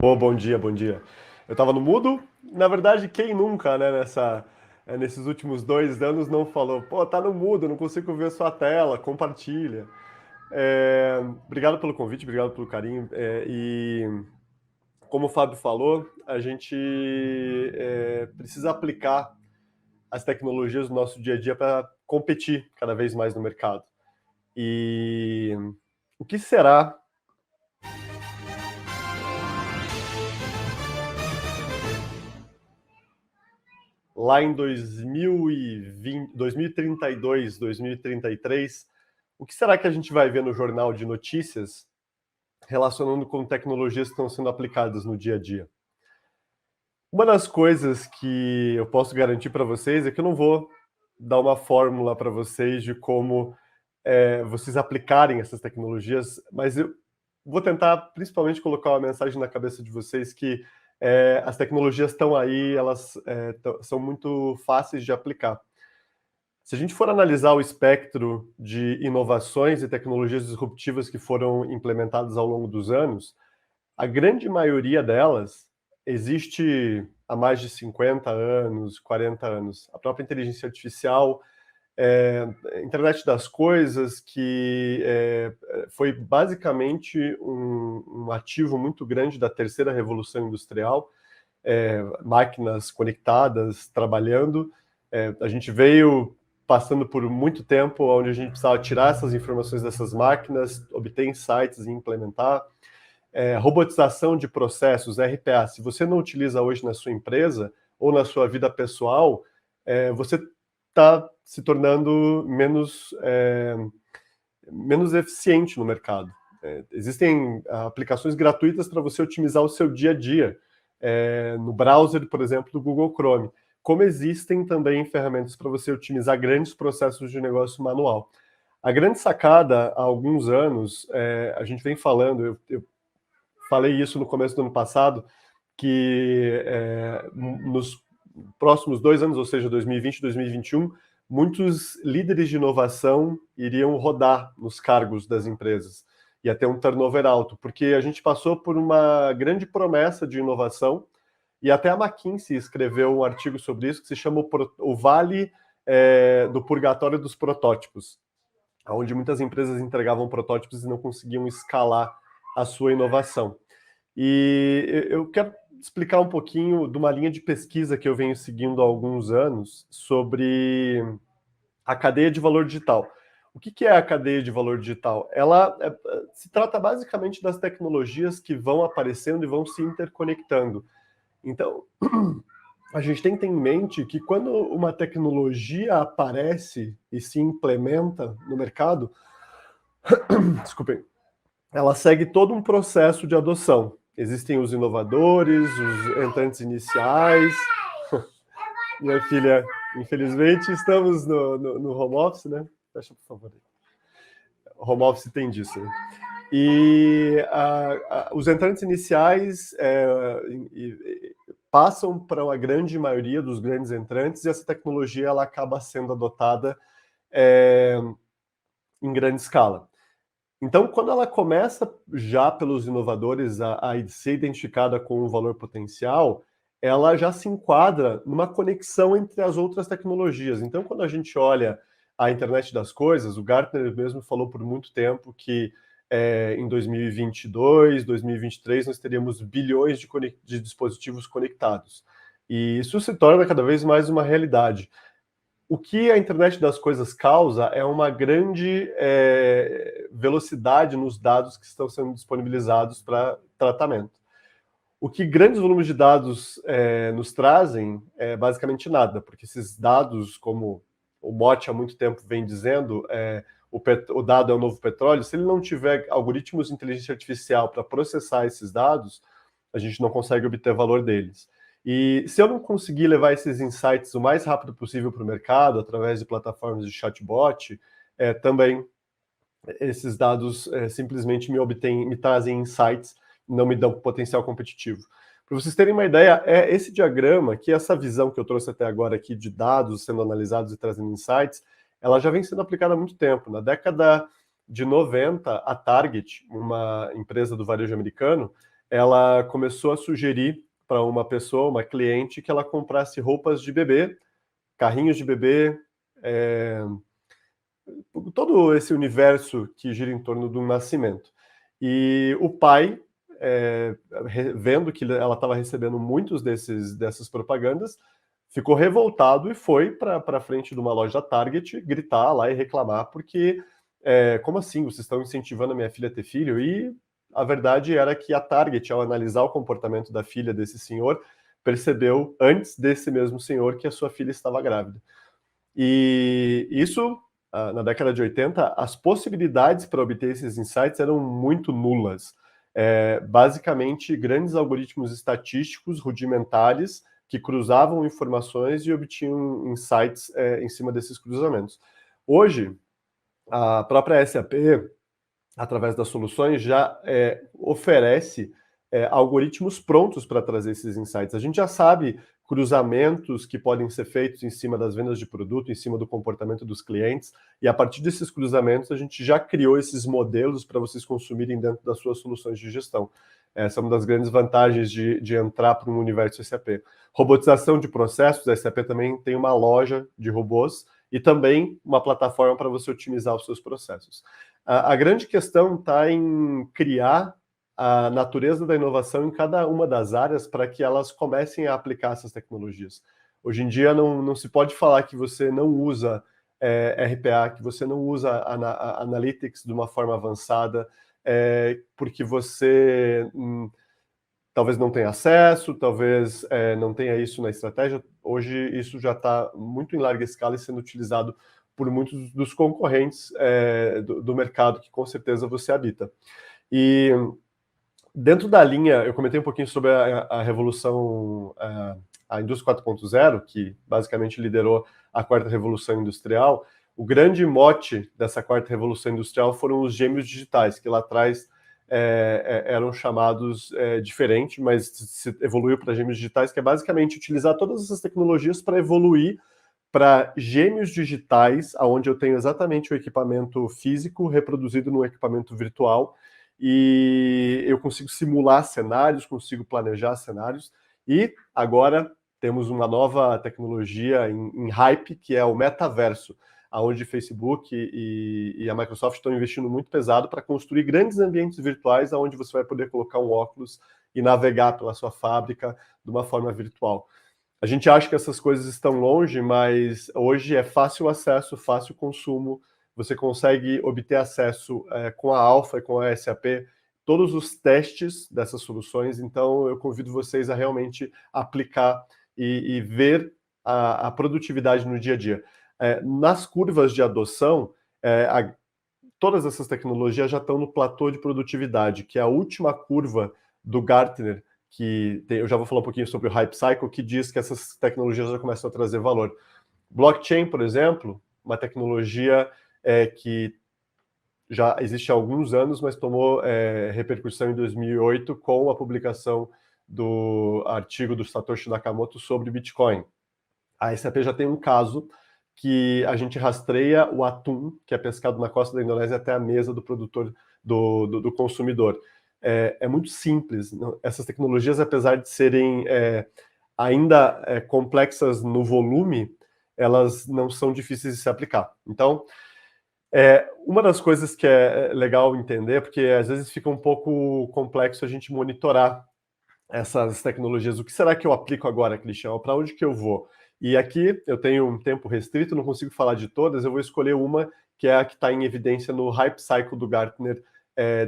Ô, bom dia, bom dia. Eu tava no mudo. Na verdade, quem nunca, né, nesses últimos 2 anos não falou, pô, tá no mudo, não consigo ver sua tela, compartilha. Obrigado pelo convite, obrigado pelo carinho. E como o Fábio falou, a gente precisa aplicar as tecnologias do nosso dia a dia para competir cada vez mais no mercado. E o que será lá em 2020, 2032, 2033, o que será que a gente vai ver no jornal de notícias relacionando com tecnologias que estão sendo aplicadas no dia a dia? Uma das coisas que eu posso garantir para vocês é que eu não vou dar uma fórmula para vocês de como vocês aplicarem essas tecnologias, mas eu vou tentar principalmente colocar uma mensagem na cabeça de vocês que as tecnologias estão aí, elas são muito fáceis de aplicar. Se a gente for analisar o espectro de inovações e tecnologias disruptivas que foram implementadas ao longo dos anos, a grande maioria delas existe há mais de 50 anos, 40 anos. A própria inteligência artificial, internet das coisas, que foi basicamente um ativo muito grande da terceira revolução industrial, máquinas conectadas, trabalhando. A gente veio passando por muito tempo onde a gente precisava tirar essas informações dessas máquinas, obter insights e implementar. Robotização de processos, RPA. Se você não utiliza hoje na sua empresa ou na sua vida pessoal, você está se tornando menos eficiente no mercado. Existem aplicações gratuitas para você otimizar o seu dia a dia, no browser, por exemplo, do Google Chrome. Como existem também ferramentas para você otimizar grandes processos de negócio manual. A grande sacada, há alguns anos, a gente vem falando, eu falei isso no começo do ano passado, que nos próximos 2 anos, ou seja, 2020 e 2021, muitos líderes de inovação iriam rodar nos cargos das empresas. Ia ter um turnover alto, porque a gente passou por uma grande promessa de inovação, e até a McKinsey escreveu um artigo sobre isso, que se chama o Vale do Purgatório dos Protótipos, onde muitas empresas entregavam protótipos e não conseguiam escalar a sua inovação. E eu quero explicar um pouquinho de uma linha de pesquisa que eu venho seguindo há alguns anos sobre a cadeia de valor digital. O que é a cadeia de valor digital? Ela se trata basicamente das tecnologias que vão aparecendo e vão se interconectando. Então, a gente tem que ter em mente que quando uma tecnologia aparece e se implementa no mercado, desculpem, ela segue todo um processo de adoção. Existem os inovadores, os entrantes iniciais. Minha filha, infelizmente, estamos no home office, né? Fecha, por favor. O home office tem disso, né? E os entrantes iniciais passam para a grande maioria dos grandes entrantes, e essa tecnologia ela acaba sendo adotada em grande escala. Então, quando ela começa já pelos inovadores a ser identificada com um valor potencial, ela já se enquadra numa conexão entre as outras tecnologias. Então, quando a gente olha a internet das coisas, o Gartner mesmo falou por muito tempo que em 2022, 2023, nós teríamos bilhões de dispositivos conectados. E isso se torna cada vez mais uma realidade. O que a internet das coisas causa é uma grande velocidade nos dados que estão sendo disponibilizados para tratamento. O que grandes volumes de dados nos trazem é basicamente nada, porque esses dados, como o Motti há muito tempo vem dizendo, o dado é o novo petróleo. Se ele não tiver algoritmos de inteligência artificial para processar esses dados, a gente não consegue obter valor deles. E se eu não conseguir levar esses insights o mais rápido possível para o mercado, através de plataformas de chatbot, também esses dados simplesmente me trazem insights, não me dão potencial competitivo. Para vocês terem uma ideia, esse diagrama, que essa visão que eu trouxe até agora aqui de dados sendo analisados e trazendo insights, ela já vem sendo aplicada há muito tempo. Na década de 90, a Target, uma empresa do varejo americano, ela começou a sugerir para uma pessoa, uma cliente, que ela comprasse roupas de bebê, carrinhos de bebê, todo esse universo que gira em torno do nascimento. E o pai, vendo que ela estava recebendo muitos dessas propagandas, ficou revoltado e foi para frente de uma loja Target gritar lá e reclamar, porque como assim, vocês estão incentivando a minha filha a ter filho? E a verdade era que a Target, ao analisar o comportamento da filha desse senhor, percebeu, antes desse mesmo senhor, que a sua filha estava grávida. E isso, na década de 80, as possibilidades para obter esses insights eram muito nulas. Basicamente, grandes algoritmos estatísticos rudimentares que cruzavam informações e obtinham insights em cima desses cruzamentos. Hoje, a própria SAP, através das soluções, já oferece algoritmos prontos para trazer esses insights. A gente já sabe cruzamentos que podem ser feitos em cima das vendas de produto, em cima do comportamento dos clientes, e a partir desses cruzamentos a gente já criou esses modelos para vocês consumirem dentro das suas soluções de gestão. Essa é uma das grandes vantagens de entrar para um universo SAP. Robotização de processos, a SAP também tem uma loja de robôs e também uma plataforma para você otimizar os seus processos. A grande questão está em criar a natureza da inovação em cada uma das áreas para que elas comecem a aplicar essas tecnologias. Hoje em dia não se pode falar que você não usa RPA, que você não usa Analytics de uma forma avançada, porque você talvez não tenha acesso, talvez não tenha isso na estratégia. Hoje isso já está muito em larga escala e sendo utilizado por muitos dos concorrentes do mercado que com certeza você habita. E dentro da linha, eu comentei um pouquinho sobre a revolução, a indústria 4.0, que basicamente liderou a quarta revolução industrial. O grande mote dessa quarta revolução industrial foram os gêmeos digitais, que lá atrás eram chamados diferente, mas se evoluiu para gêmeos digitais, que é basicamente utilizar todas essas tecnologias para evoluir para gêmeos digitais, onde eu tenho exatamente o equipamento físico reproduzido no equipamento virtual, e eu consigo simular cenários, consigo planejar cenários, e agora temos uma nova tecnologia em hype, que é o metaverso, onde Facebook e a Microsoft estão investindo muito pesado para construir grandes ambientes virtuais, onde você vai poder colocar um óculos e navegar pela sua fábrica de uma forma virtual. A gente acha que essas coisas estão longe, mas hoje é fácil acesso, fácil consumo. Você consegue obter acesso com a Alpha e com a SAP, todos os testes dessas soluções. Então, eu convido vocês a realmente aplicar e ver a produtividade no dia a dia. Nas curvas de adoção, todas essas tecnologias já estão no platô de produtividade, que é a última curva do Gartner, eu já vou falar um pouquinho sobre o Hype Cycle, que diz que essas tecnologias já começam a trazer valor. Blockchain, por exemplo, uma tecnologia que já existe há alguns anos, mas tomou repercussão em 2008 com a publicação do artigo do Satoshi Nakamoto sobre Bitcoin. A SAP já tem um caso que a gente rastreia o atum, que é pescado na costa da Indonésia, até a mesa do produtor, do consumidor. É muito simples. Essas tecnologias, apesar de serem ainda complexas no volume, elas não são difíceis de se aplicar. Então, uma das coisas que é legal entender, porque às vezes fica um pouco complexo a gente monitorar essas tecnologias. O que será que eu aplico agora, Cristian? Para onde que eu vou? E aqui eu tenho um tempo restrito, não consigo falar de todas, eu vou escolher uma que é a que está em evidência no Hype Cycle do Gartner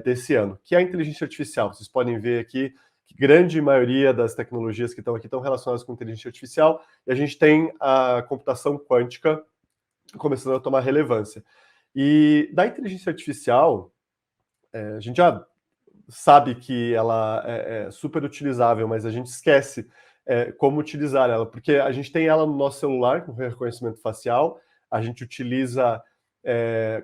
desse ano, que é a inteligência artificial. Vocês podem ver aqui que grande maioria das tecnologias que estão aqui estão relacionadas com inteligência artificial, e a gente tem a computação quântica começando a tomar relevância. E da inteligência artificial, a gente já sabe que ela é super utilizável, mas a gente esquece como utilizar ela, porque a gente tem ela no nosso celular com reconhecimento facial, a gente utiliza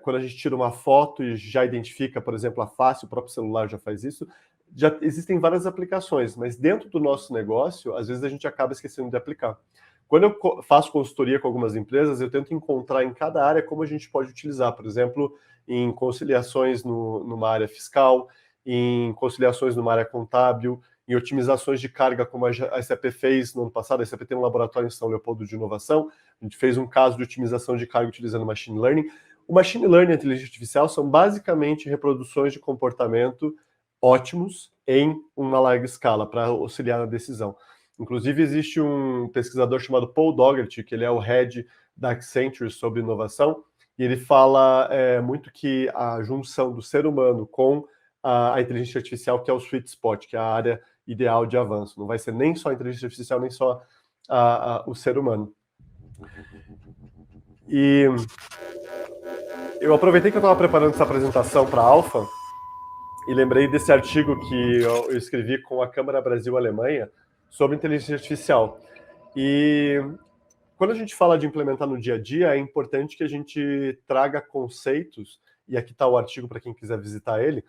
quando a gente tira uma foto e já identifica, por exemplo, a face, o próprio celular já faz isso. Já existem várias aplicações, mas dentro do nosso negócio, às vezes a gente acaba esquecendo de aplicar. Quando eu faço consultoria com algumas empresas, eu tento encontrar em cada área como a gente pode utilizar, por exemplo, em conciliações numa área fiscal, em conciliações numa área contábil, em otimizações de carga, como a SAP fez no ano passado. A SAP tem um laboratório em São Leopoldo de inovação. A gente fez um caso de otimização de carga utilizando machine learning. O machine learning e a inteligência artificial são basicamente reproduções de comportamento ótimos em uma larga escala para auxiliar na decisão. Inclusive, existe um pesquisador chamado Paul Dougherty, que ele é o head da Accenture sobre inovação, e ele fala muito que a junção do ser humano com a inteligência artificial, que é o sweet spot, que é a área ideal de avanço. Não vai ser nem só a inteligência artificial, nem só o ser humano. E eu aproveitei que eu estava preparando essa apresentação para a Alpha e lembrei desse artigo que eu escrevi com a Câmara Brasil-Alemanha sobre inteligência artificial. E quando a gente fala de implementar no dia a dia, é importante que a gente traga conceitos, e aqui está o artigo para quem quiser visitar ele,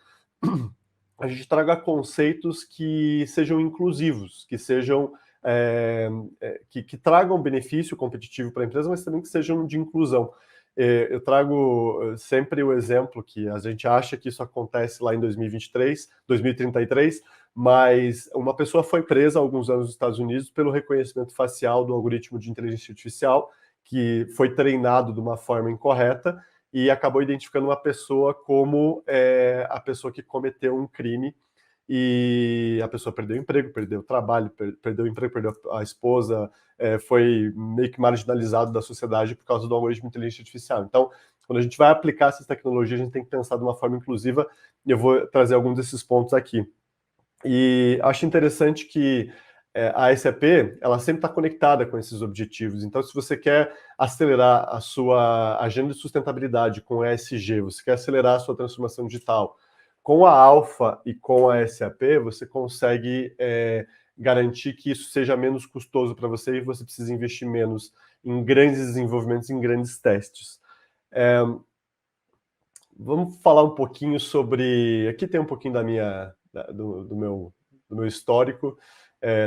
a gente traga conceitos que sejam inclusivos, que sejam que tragam benefício competitivo para a empresa, mas também que sejam de inclusão. Eu trago sempre o exemplo que a gente acha que isso acontece lá em 2023, 2033, mas uma pessoa foi presa há alguns anos nos Estados Unidos pelo reconhecimento facial do algoritmo de inteligência artificial, que foi treinado de uma forma incorreta e acabou identificando uma pessoa como a pessoa que cometeu um crime, e a pessoa perdeu o emprego, perdeu o trabalho, perdeu o emprego, perdeu a esposa, foi meio que marginalizado da sociedade por causa do algoritmo de inteligência artificial. Então, quando a gente vai aplicar essas tecnologias, a gente tem que pensar de uma forma inclusiva, e eu vou trazer alguns desses pontos aqui. E acho interessante que a SAP, ela sempre está conectada com esses objetivos. Então, se você quer acelerar a sua agenda de sustentabilidade com ESG, você quer acelerar a sua transformação digital, com a Alpha e com a SAP, você consegue garantir que isso seja menos custoso para você e você precisa investir menos em grandes desenvolvimentos, em grandes testes. Vamos falar um pouquinho sobre... Aqui tem um pouquinho do meu histórico.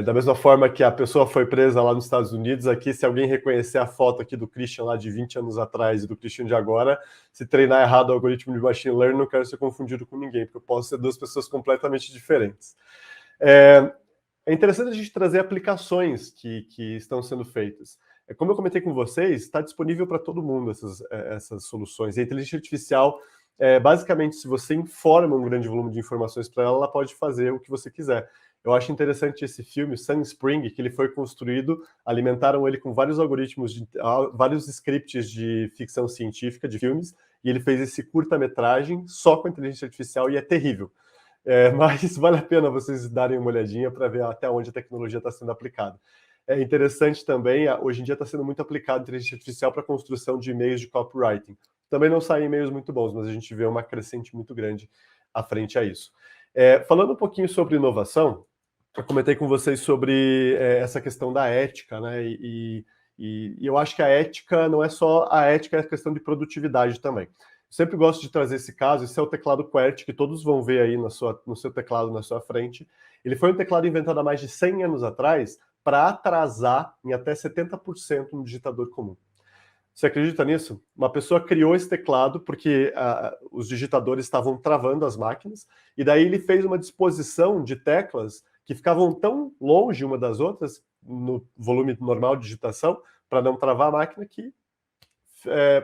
Da mesma forma que a pessoa foi presa lá nos Estados Unidos, aqui, se alguém reconhecer a foto aqui do Christian lá de 20 anos atrás e do Christian de agora, se treinar errado o algoritmo de machine learning, não quero ser confundido com ninguém, porque eu posso ser duas pessoas completamente diferentes. É interessante a gente trazer aplicações que estão sendo feitas. Como eu comentei com vocês, está disponível para todo mundo essas soluções. E a inteligência artificial, basicamente, se você informa um grande volume de informações para ela, ela pode fazer o que você quiser. Eu acho interessante esse filme, Sun Spring, que ele foi construído, alimentaram ele com vários algoritmos, vários scripts de ficção científica, de filmes, e ele fez esse curta-metragem só com inteligência artificial e é terrível. Mas vale a pena vocês darem uma olhadinha para ver até onde a tecnologia está sendo aplicada. É interessante também, hoje em dia está sendo muito aplicado a inteligência artificial para a construção de e-mails de copywriting. Também não saem e-mails muito bons, mas a gente vê uma crescente muito grande à frente a isso. Falando um pouquinho sobre inovação, eu comentei com vocês sobre essa questão da ética, né? E eu acho que a ética não é só a ética, é a questão de produtividade também. Sempre gosto de trazer esse caso. Esse é o teclado QWERTY, que todos vão ver aí no seu teclado, na sua frente. Ele foi um teclado inventado há mais de 100 anos atrás para atrasar em até 70% um digitador comum. Você acredita nisso? Uma pessoa criou esse teclado porque os digitadores estavam travando as máquinas, e daí ele fez uma disposição de teclas que ficavam tão longe uma das outras, no volume normal de digitação, para não travar a máquina, que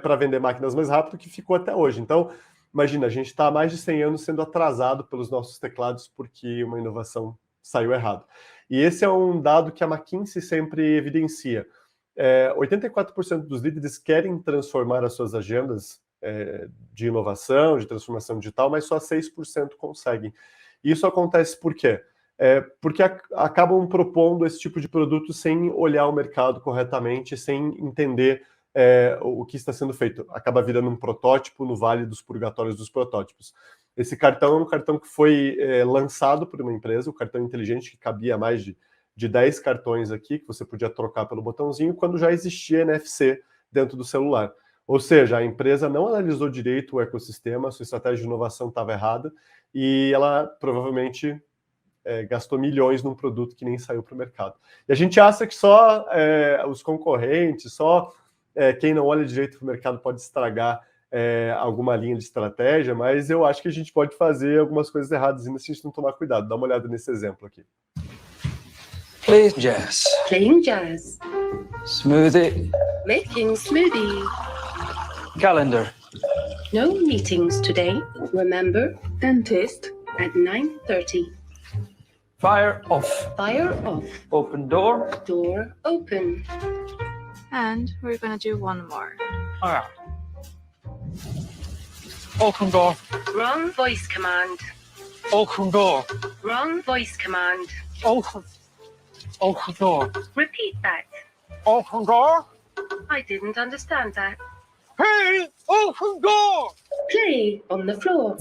para vender máquinas mais rápido, que ficou até hoje. Então, imagina, a gente está há mais de 100 anos sendo atrasado pelos nossos teclados porque uma inovação saiu errado. E esse é um dado que a McKinsey sempre evidencia. 84% dos líderes querem transformar as suas agendas de inovação, de transformação digital, mas só 6% conseguem. E isso acontece por quê? Porque acabam propondo esse tipo de produto sem olhar o mercado corretamente, sem entender o que está sendo feito. Acaba virando um protótipo no vale dos purgatórios dos protótipos. Esse cartão é um cartão que foi lançado por uma empresa, um cartão inteligente que cabia mais de 10 cartões aqui, que você podia trocar pelo botãozinho, quando já existia NFC dentro do celular. Ou seja, a empresa não analisou direito o ecossistema, a sua estratégia de inovação estava errada, e ela provavelmente gastou milhões num produto que nem saiu para o mercado. E a gente acha que só os concorrentes, só quem não olha direito para o mercado pode estragar alguma linha de estratégia, mas eu acho que a gente pode fazer algumas coisas erradas ainda se a gente não tomar cuidado. Dá uma olhada nesse exemplo aqui. Playing jazz. Playing jazz. Smoothie. Making smoothie. Calendar. No meetings today. Remember, dentist at 9:30. Fire off. Fire off. Open door. Door open. And we're gonna do one more. Ah. Open door. Wrong voice command. Open door. Wrong voice command. Open. Open door. Repeat that. Open door. I didn't understand that. Hey, open door. Play on the floor.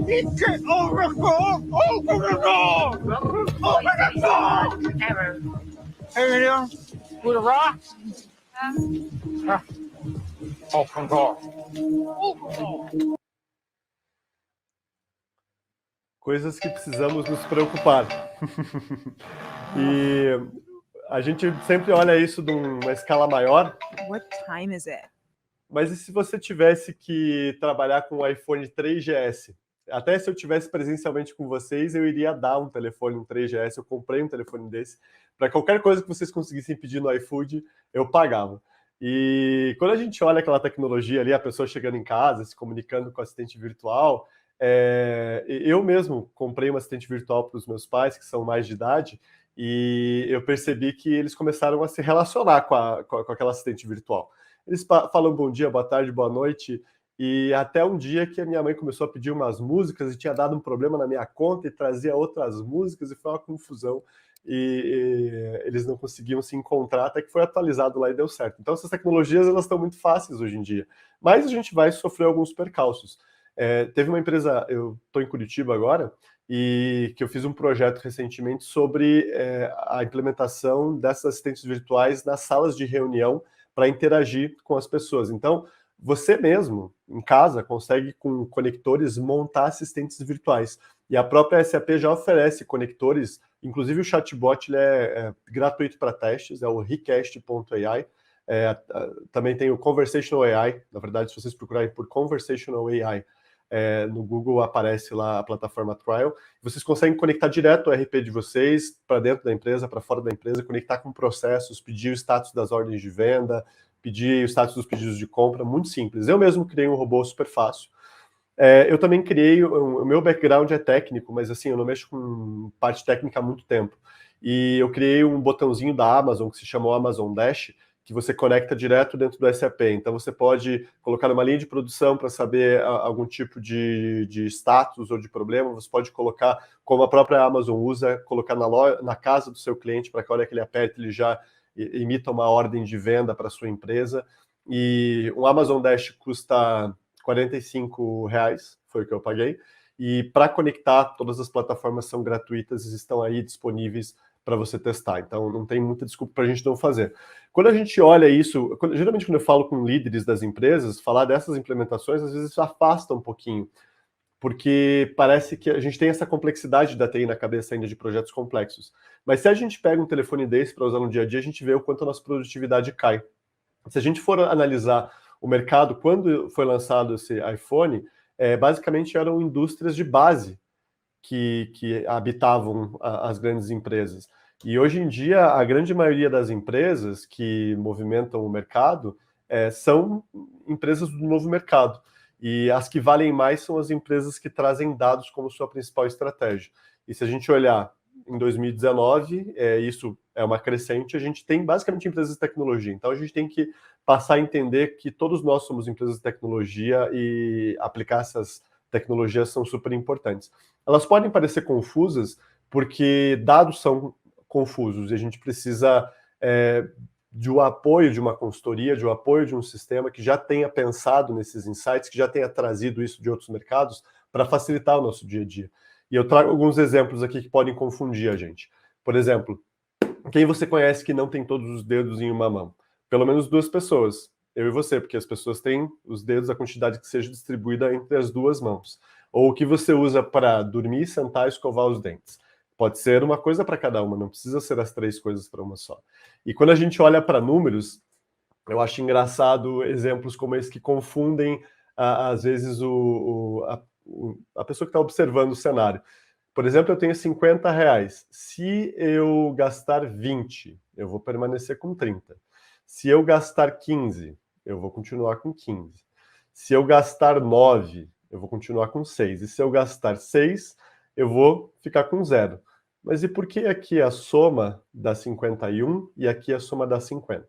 Get over the door. Open the door. Wrong voice command. Error. Hey, there. With a rock. Open door. Open door. Coisas que precisamos nos preocupar. E a gente sempre olha isso de uma escala maior. What time is it? Mas e se você tivesse que trabalhar com o iPhone 3GS? Até se eu tivesse presencialmente com vocês, eu iria dar um telefone, um 3GS. Eu comprei um telefone desse. Para qualquer coisa que vocês conseguissem pedir no iFood, eu pagava. E quando a gente olha aquela tecnologia ali, a pessoa chegando em casa, se comunicando com o assistente virtual, eu mesmo comprei um assistente virtual para os meus pais, que são mais de idade, e eu percebi que eles começaram a se relacionar com aquela assistente virtual. Eles falam bom dia, boa tarde, boa noite, e até um dia que a minha mãe começou a pedir umas músicas e tinha dado um problema na minha conta e trazia outras músicas e foi uma confusão. E eles não conseguiam se encontrar até que foi atualizado lá e deu certo. Então essas tecnologias elas estão muito fáceis hoje em dia, mas a gente vai sofrer alguns percalços. Teve uma empresa, eu estou em Curitiba agora, e que eu fiz um projeto recentemente sobre a implementação dessas assistentes virtuais nas salas de reunião para interagir com as pessoas. Então, você mesmo, em casa, consegue, com conectores, montar assistentes virtuais. E a própria SAP já oferece conectores, inclusive o chatbot ele é gratuito para testes, é o Recast.ai. Também tem o Conversational AI, na verdade, se vocês procurarem por Conversational AI, no Google aparece lá a plataforma Trial. Vocês conseguem conectar direto o RP de vocês para dentro da empresa, para fora da empresa, conectar com processos, pedir o status das ordens de venda, pedir o status dos pedidos de compra, muito simples. Eu mesmo criei um robô super fácil. Eu também criei, o meu background é técnico, mas assim, eu não mexo com parte técnica há muito tempo. E eu criei um botãozinho da Amazon, que se chamou Amazon Dash, que você conecta direto dentro do SAP. Então você pode colocar numa linha de produção para saber algum tipo de status ou de problema, você pode colocar, como a própria Amazon usa, colocar na casa do seu cliente, para que a hora que ele aperte, ele já emita uma ordem de venda para a sua empresa. E um Amazon Dash custa R$45, foi o que eu paguei. E para conectar, todas as plataformas são gratuitas e estão aí disponíveis para você testar. Então, não tem muita desculpa para a gente não fazer. Quando a gente olha isso, geralmente quando eu falo com líderes das empresas, falar dessas implementações, às vezes isso afasta um pouquinho, porque parece que a gente tem essa complexidade da TI na cabeça ainda de projetos complexos. Mas se a gente pega um telefone desse para usar no dia a dia, a gente vê o quanto a nossa produtividade cai. Se a gente for analisar o mercado, quando foi lançado esse iPhone, basicamente eram indústrias de base que habitavam as grandes empresas. E hoje em dia, a grande maioria das empresas que movimentam o mercado são empresas do novo mercado. E as que valem mais são as empresas que trazem dados como sua principal estratégia. E se a gente olhar em 2019, isso é uma crescente, a gente tem basicamente empresas de tecnologia. Então a gente tem que passar a entender que todos nós somos empresas de tecnologia e aplicar essas tecnologias são super importantes. Elas podem parecer confusas porque dados são confusos e a gente precisa de um apoio de uma consultoria, de um apoio de um sistema que já tenha pensado nesses insights, que já tenha trazido isso de outros mercados para facilitar o nosso dia a dia. E eu trago alguns exemplos aqui que podem confundir a gente. Por exemplo, quem você conhece que não tem todos os dedos em uma mão? Pelo menos 2 pessoas, eu e você, porque as pessoas têm os dedos, a quantidade que seja distribuída entre as 2 mãos. Ou o que você usa para dormir, sentar e escovar os dentes. Pode ser uma coisa para cada uma, não precisa ser as 3 coisas para uma só. E quando a gente olha para números, Eu acho engraçado exemplos como esse que confundem, às vezes, a pessoa que está observando o cenário. Por exemplo, eu tenho R$ 50. Se eu gastar 20, eu vou permanecer com 30. Se eu gastar 15, eu vou continuar com 15. Se eu gastar 9, eu vou continuar com 6. E se eu gastar 6, eu vou ficar com 0. Mas e por que aqui a soma dá 51 e aqui a soma dá 50?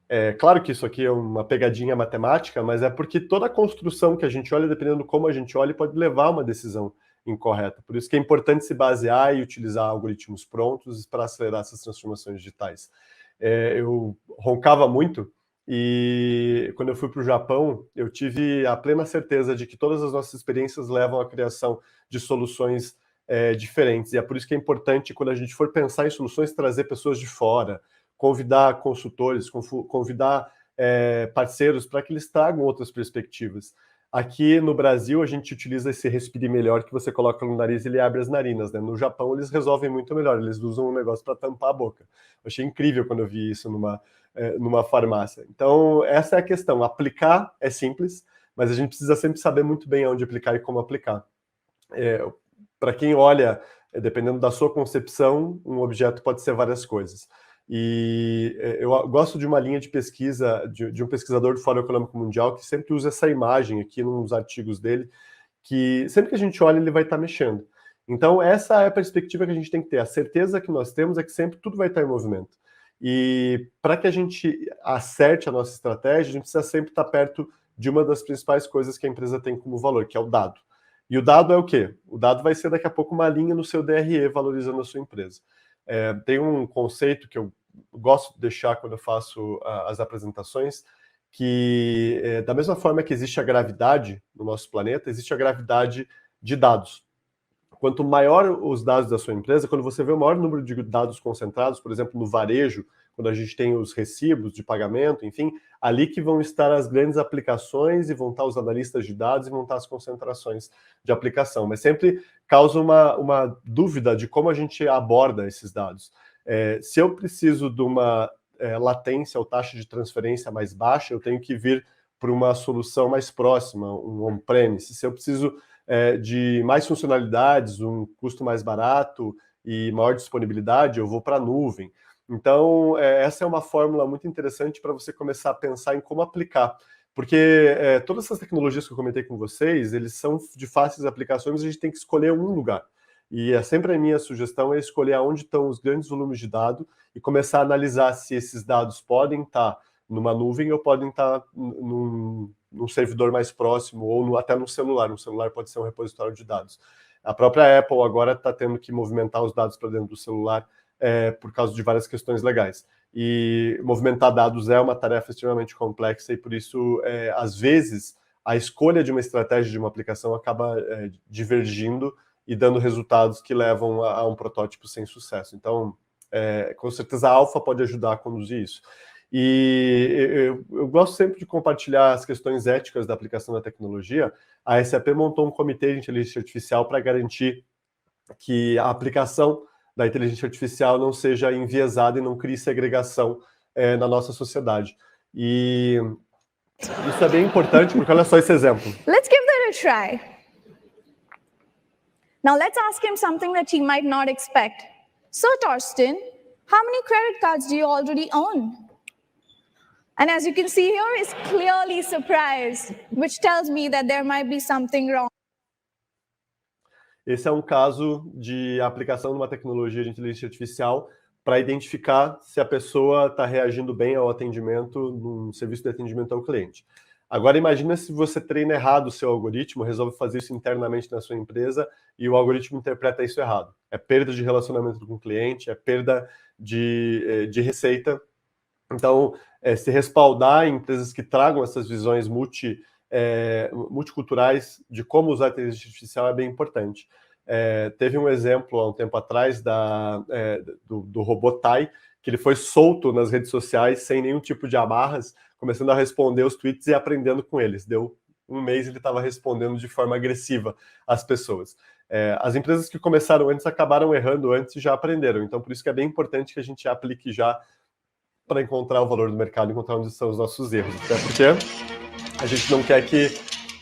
É claro que isso aqui é uma pegadinha matemática, mas é porque toda a construção que a gente olha, dependendo de como a gente olha, pode levar a uma decisão incorreta. Por isso que é importante se basear e utilizar algoritmos prontos para acelerar essas transformações digitais. Eu roncava muito e quando eu fui para o Japão, eu tive a plena certeza de que todas as nossas experiências levam à criação de soluções diferentes. E é por isso que é importante, quando a gente for pensar em soluções, trazer pessoas de fora, convidar consultores, convidar parceiros para que eles tragam outras perspectivas. Aqui no Brasil, a gente utiliza esse respire melhor que você coloca no nariz e ele abre as narinas, né? No Japão, eles resolvem muito melhor, eles usam um negócio para tampar a boca. Eu achei incrível quando eu vi isso numa farmácia. Então, essa é a questão. Aplicar é simples, mas a gente precisa sempre saber muito bem onde aplicar e como aplicar. Para quem olha, dependendo da sua concepção, um objeto pode ser várias coisas. E eu gosto de uma linha de pesquisa de um pesquisador do Fórum Econômico Mundial que sempre usa essa imagem aqui nos artigos dele, que sempre que a gente olha, ele vai estar mexendo. Então, essa é a perspectiva que a gente tem que ter. A certeza que nós temos é que sempre tudo vai estar em movimento. E para que a gente acerte a nossa estratégia, a gente precisa sempre estar perto de uma das principais coisas que a empresa tem como valor, que é o dado. E o dado é o quê? O dado vai ser daqui a pouco uma linha no seu DRE valorizando a sua empresa. Tem um conceito que eu gosto de deixar quando eu faço as apresentações, que da mesma forma que existe a gravidade no nosso planeta, existe a gravidade de dados. Quanto maior os dados da sua empresa, quando você vê o maior número de dados concentrados, por exemplo, no varejo, quando a gente tem os recibos de pagamento, enfim, ali que vão estar as grandes aplicações e vão estar os analistas de dados e vão estar as concentrações de aplicação. Mas sempre causa uma dúvida de como a gente aborda esses dados. Se eu preciso de uma latência ou taxa de transferência mais baixa, eu tenho que vir para uma solução mais próxima, um on-premise. Se eu preciso de mais funcionalidades, um custo mais barato e maior disponibilidade, eu vou para a nuvem. Então, essa é uma fórmula muito interessante para você começar a pensar em como aplicar. Porque todas essas tecnologias que eu comentei com vocês, eles são de fáceis aplicações, a gente tem que escolher um lugar. E sempre a minha sugestão é escolher onde estão os grandes volumes de dados e começar a analisar se esses dados podem estar numa nuvem ou podem estar num servidor mais próximo ou até no celular. Um celular pode ser um repositório de dados. A própria Apple agora está tendo que movimentar os dados para dentro do celular por causa de várias questões legais. E movimentar dados é uma tarefa extremamente complexa e por isso, às vezes, a escolha de uma estratégia de uma aplicação acaba divergindo e dando resultados que levam a um protótipo sem sucesso. Então, com certeza a Alpha pode ajudar a conduzir isso. E eu gosto sempre de compartilhar as questões éticas da aplicação da tecnologia. A SAP montou um comitê de inteligência artificial para garantir que a aplicação da inteligência artificial não seja enviesada e não crie segregação na nossa sociedade. E isso é bem importante, porque olha só esse exemplo. Let's give that a try. Now let's ask him something that he might not expect. So Torsten, how many credit cards do you already own? And as you can see here, he's clearly surprised, which tells me that there might be something wrong. Esse é um caso de aplicação de uma tecnologia de inteligência artificial para identificar se a pessoa está reagindo bem ao atendimento num serviço de atendimento ao cliente. Agora imagina se você treina errado o seu algoritmo, resolve fazer isso internamente na sua empresa e o algoritmo interpreta isso errado. É perda de relacionamento com o cliente, é perda de receita. Então, se respaldar em empresas que tragam essas visões multiculturais de como usar a inteligência artificial é bem importante. Teve um exemplo há um tempo atrás do robô Tai, que ele foi solto nas redes sociais sem nenhum tipo de amarras, começando a responder os tweets e aprendendo com eles. Deu um mês ele estava respondendo de forma agressiva às pessoas. As empresas que começaram antes acabaram errando antes e já aprenderam. Então, por isso que é bem importante que a gente aplique já para encontrar o valor do mercado, encontrar onde estão os nossos erros. Até porque a gente não quer que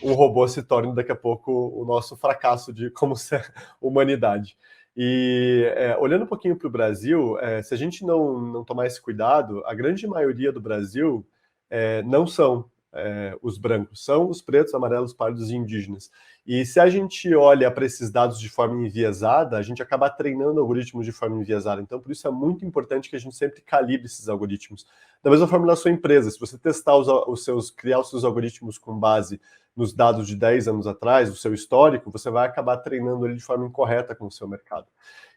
um robô se torne daqui a pouco o nosso fracasso de como ser humanidade. E olhando um pouquinho para o Brasil, se a gente não tomar esse cuidado, a grande maioria do Brasil não são os brancos, são os pretos, amarelos, pardos e indígenas. E se a gente olha para esses dados de forma enviesada, a gente acaba treinando algoritmos de forma enviesada. Então, por isso é muito importante que a gente sempre calibre esses algoritmos. Da mesma forma na sua empresa, se você testar criar os seus algoritmos com base nos dados de 10 anos atrás, o seu histórico, você vai acabar treinando ele de forma incorreta com o seu mercado.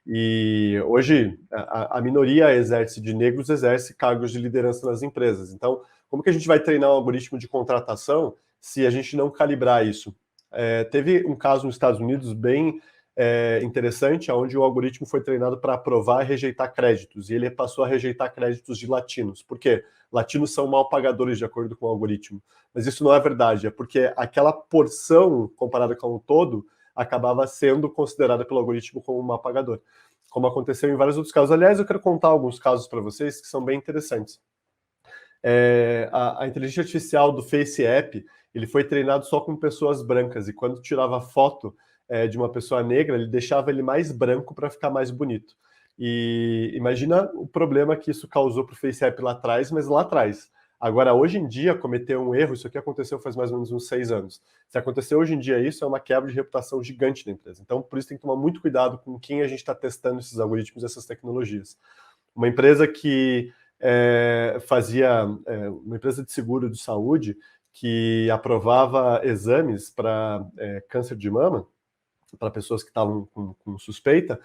E hoje, a minoria de negros exerce cargos de liderança nas empresas. Então, como que a gente vai treinar um algoritmo de contratação se a gente não calibrar isso? Teve um caso nos Estados Unidos bem interessante, onde o algoritmo foi treinado para aprovar e rejeitar créditos, e ele passou a rejeitar créditos de latinos. Por quê? Latinos são mal pagadores, de acordo com o algoritmo. Mas isso não é verdade, é porque aquela porção, comparada com o todo, acabava sendo considerada pelo algoritmo como um mal pagador, como aconteceu em vários outros casos. Aliás, eu quero contar alguns casos para vocês que são bem interessantes. A inteligência artificial do Face App, ele foi treinado só com pessoas brancas, e quando tirava foto de uma pessoa negra, ele deixava ele mais branco para ficar mais bonito. E imagina o problema que isso causou para o Face App lá atrás, mas lá atrás. Agora, hoje em dia, cometer um erro, isso aqui aconteceu faz mais ou menos uns 6 anos. Se acontecer hoje em dia isso, é uma quebra de reputação gigante da empresa. Então, por isso tem que tomar muito cuidado com quem a gente está testando esses algoritmos, essas tecnologias. Uma empresa que uma empresa de seguro de saúde que aprovava exames para câncer de mama, para pessoas que estavam com suspeita,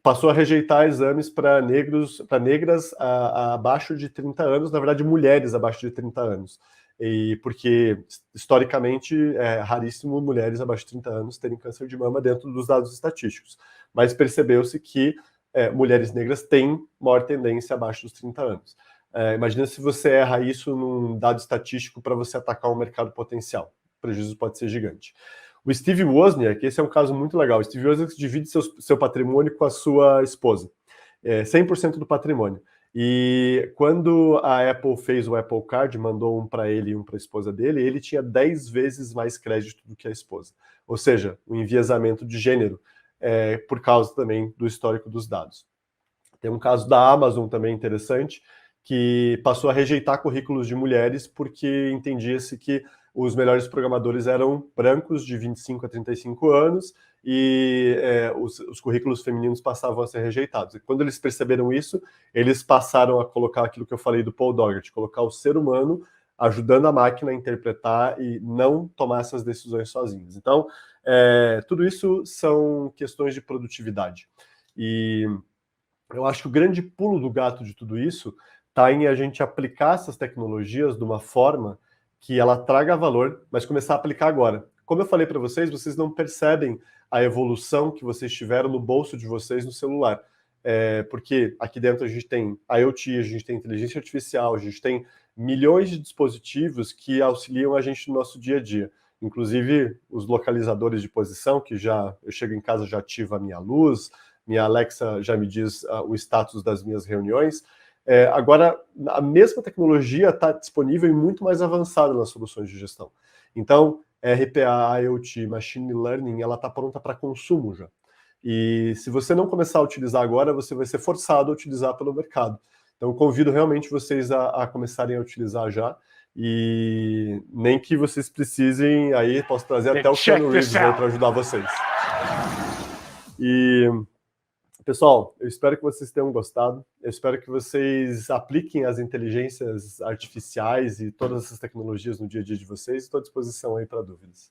passou a rejeitar exames para negras abaixo de 30 anos, na verdade, mulheres abaixo de 30 anos. Porque, historicamente, é raríssimo mulheres abaixo de 30 anos terem câncer de mama dentro dos dados estatísticos. Mas percebeu-se que mulheres negras têm maior tendência abaixo dos 30 anos. Imagina se você erra isso num dado estatístico para você atacar um mercado potencial. O prejuízo pode ser gigante. O Steve Wozniak, esse é um caso muito legal. O Steve Wozniak divide seu patrimônio com a sua esposa. 100% do patrimônio. E quando a Apple fez o Apple Card, mandou um para ele e um para a esposa dele, ele tinha 10 vezes mais crédito do que a esposa. Ou seja, o enviesamento de gênero, por causa também do histórico dos dados. Tem um caso da Amazon também interessante, que passou a rejeitar currículos de mulheres porque entendia-se que os melhores programadores eram brancos de 25 a 35 anos e os currículos femininos passavam a ser rejeitados. E quando eles perceberam isso, eles passaram a colocar aquilo que eu falei do Paul Doggett, colocar o ser humano ajudando a máquina a interpretar e não tomar essas decisões sozinhos. Então, tudo isso são questões de produtividade. E eu acho que o grande pulo do gato de tudo isso está em a gente aplicar essas tecnologias de uma forma que ela traga valor, mas começar a aplicar agora. Como eu falei para vocês, vocês não percebem a evolução que vocês tiveram no bolso de vocês no celular. Porque aqui dentro a gente tem IoT, a gente tem inteligência artificial, a gente tem milhões de dispositivos que auxiliam a gente no nosso dia a dia. Inclusive os localizadores de posição, que eu chego em casa, já ativo a minha luz, minha Alexa já me diz o status das minhas reuniões. Agora, a mesma tecnologia está disponível e muito mais avançada nas soluções de gestão. Então, RPA, IoT, Machine Learning, ela está pronta para consumo já. E se você não começar a utilizar agora, você vai ser forçado a utilizar pelo mercado. Então, convido realmente vocês a começarem a utilizar já. E nem que vocês precisem, aí posso trazer até o Keanu Reeves para ajudar vocês. E... pessoal, eu espero que vocês tenham gostado. Eu espero que vocês apliquem as inteligências artificiais e todas essas tecnologias no dia a dia de vocês. Estou à disposição aí para dúvidas.